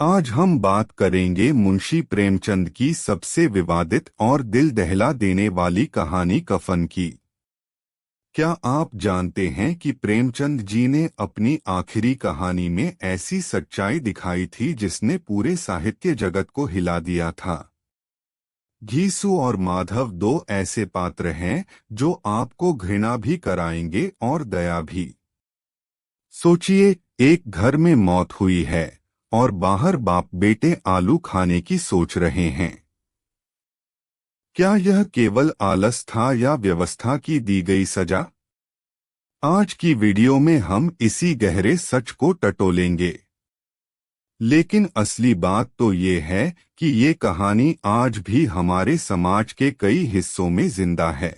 आज हम बात करेंगे मुंशी प्रेमचंद की सबसे विवादित और दिल दहला देने वाली कहानी कफन की। क्या आप जानते हैं कि प्रेमचंद जी ने अपनी आखिरी कहानी में ऐसी सच्चाई दिखाई थी जिसने पूरे साहित्य जगत को हिला दिया था। घीसू और माधव दो ऐसे पात्र हैं जो आपको घृणा भी कराएंगे और दया भी। सोचिए, एक घर में मौत हुई है और बाहर बाप बेटे आलू खाने की सोच रहे हैं। क्या यह केवल आलस था या व्यवस्था की दी गई सजा? आज की वीडियो में हम इसी गहरे सच को टटोलेंगे। लेकिन असली बात तो ये है कि ये कहानी आज भी हमारे समाज के कई हिस्सों में जिंदा है।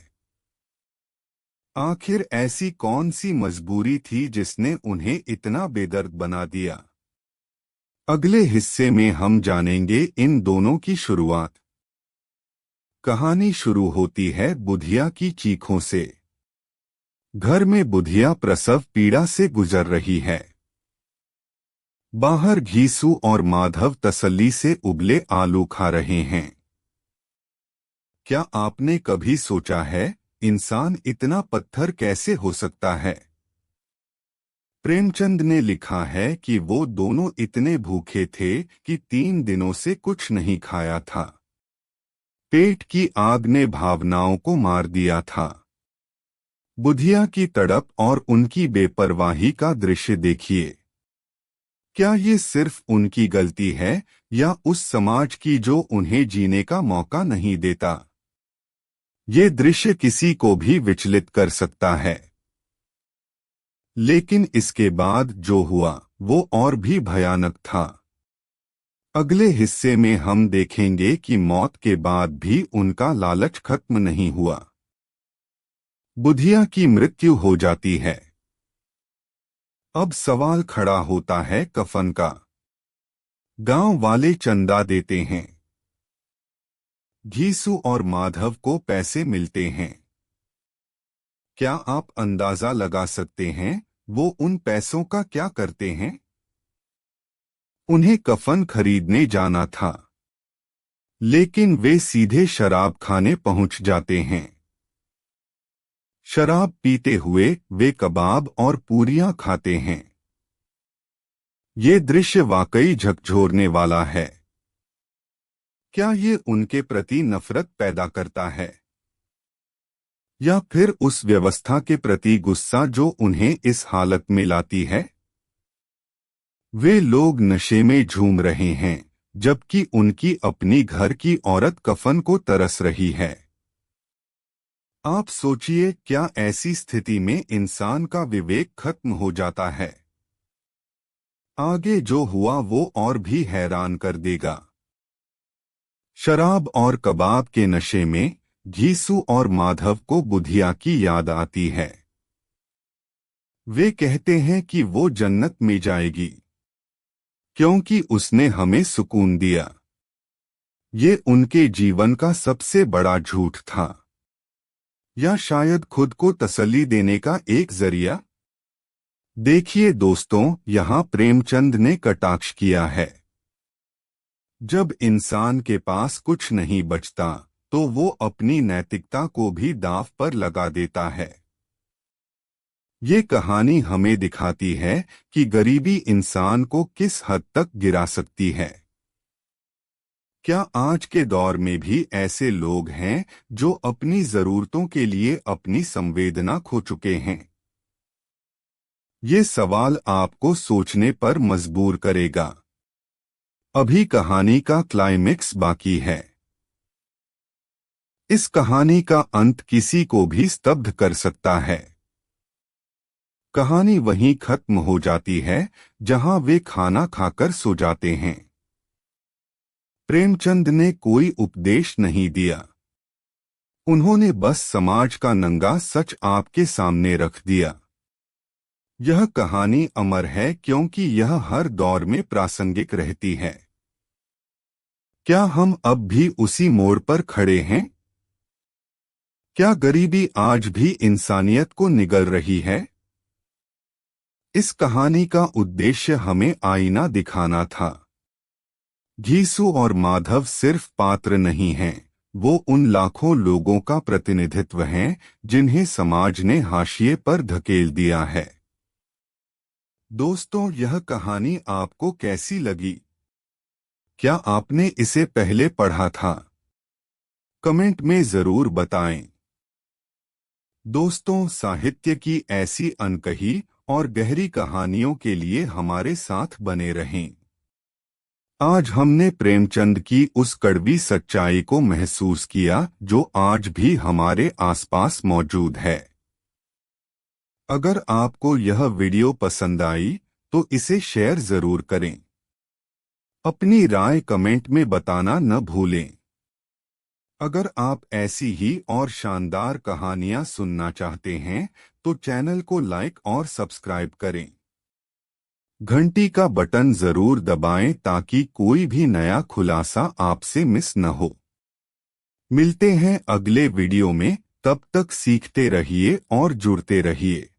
आखिर ऐसी कौन सी मजबूरी थी जिसने उन्हें इतना बेदर्द बना दिया? अगले हिस्से में हम जानेंगे इन दोनों की शुरुआत। कहानी शुरू होती है बुधिया की चीखों से। घर में बुधिया प्रसव पीड़ा से गुजर रही है। बाहर घीसू और माधव तसल्ली से उबले आलू खा रहे हैं। क्या आपने कभी सोचा है, इंसान इतना पत्थर कैसे हो सकता है? प्रेमचंद ने लिखा है कि वो दोनों इतने भूखे थे कि 3 दिनों से कुछ नहीं खाया था। पेट की आग ने भावनाओं को मार दिया था। बुधिया की तड़प और उनकी बेपरवाही का दृश्य देखिए। क्या ये सिर्फ उनकी गलती है या उस समाज की जो उन्हें जीने का मौका नहीं देता? ये दृश्य किसी को भी विचलित कर सकता है। लेकिन इसके बाद जो हुआ वो और भी भयानक था। अगले हिस्से में हम देखेंगे कि मौत के बाद भी उनका लालच खत्म नहीं हुआ। बुधिया की मृत्यु हो जाती है। अब सवाल खड़ा होता है कफन का। गांव वाले चंदा देते हैं। घीसू और माधव को पैसे मिलते हैं। क्या आप अंदाजा लगा सकते हैं वो उन पैसों का क्या करते हैं? उन्हें कफन खरीदने जाना था, लेकिन वे सीधे शराब खाने पहुंच जाते हैं। शराब पीते हुए वे कबाब और पूरियां खाते हैं। ये दृश्य वाकई झकझोरने वाला है। क्या ये उनके प्रति नफरत पैदा करता है, या फिर उस व्यवस्था के प्रति गुस्सा जो उन्हें इस हालत में लाती है? वे लोग नशे में झूम रहे हैं, जबकि उनकी अपनी घर की औरत कफन को तरस रही है। आप सोचिए, क्या ऐसी स्थिति में इंसान का विवेक खत्म हो जाता है? आगे जो हुआ वो और भी हैरान कर देगा। शराब और कबाब के नशे में घीसू और माधव को बुधिया की याद आती है। वे कहते हैं कि वो जन्नत में जाएगी क्योंकि उसने हमें सुकून दिया। ये उनके जीवन का सबसे बड़ा झूठ था, या शायद खुद को तसल्ली देने का एक जरिया। देखिए दोस्तों, यहाँ प्रेमचंद ने कटाक्ष किया है। जब इंसान के पास कुछ नहीं बचता तो वो अपनी नैतिकता को भी दांव पर लगा देता है। ये कहानी हमें दिखाती है कि गरीबी इंसान को किस हद तक गिरा सकती है। क्या आज के दौर में भी ऐसे लोग हैं जो अपनी जरूरतों के लिए अपनी संवेदना खो चुके हैं? ये सवाल आपको सोचने पर मजबूर करेगा। अभी कहानी का क्लाइमेक्स बाकी है। इस कहानी का अंत किसी को भी स्तब्ध कर सकता है। कहानी वहीं खत्म हो जाती है जहां वे खाना खाकर सो जाते हैं। प्रेमचंद ने कोई उपदेश नहीं दिया। उन्होंने बस समाज का नंगा सच आपके सामने रख दिया। यह कहानी अमर है क्योंकि यह हर दौर में प्रासंगिक रहती है। क्या हम अब भी उसी मोड़ पर खड़े हैं? क्या गरीबी आज भी इंसानियत को निगल रही है? इस कहानी का उद्देश्य हमें आईना दिखाना था। घीसू और माधव सिर्फ पात्र नहीं हैं, वो उन लाखों लोगों का प्रतिनिधित्व हैं जिन्हें समाज ने हाशिए पर धकेल दिया है। दोस्तों, यह कहानी आपको कैसी लगी? क्या आपने इसे पहले पढ़ा था? कमेंट में जरूर बताएं। दोस्तों, साहित्य की ऐसी अनकही और गहरी कहानियों के लिए हमारे साथ बने रहें। आज हमने प्रेमचंद की उस कड़वी सच्चाई को महसूस किया जो आज भी हमारे आसपास मौजूद है। अगर आपको यह वीडियो पसंद आई तो इसे शेयर जरूर करें। अपनी राय कमेंट में बताना न भूलें। अगर आप ऐसी ही और शानदार कहानियां सुनना चाहते हैं तो चैनल को लाइक और सब्सक्राइब करें। घंटी का बटन जरूर दबाएं ताकि कोई भी नया खुलासा आपसे मिस न हो। मिलते हैं अगले वीडियो में, तब तक सीखते रहिए और जुड़ते रहिए।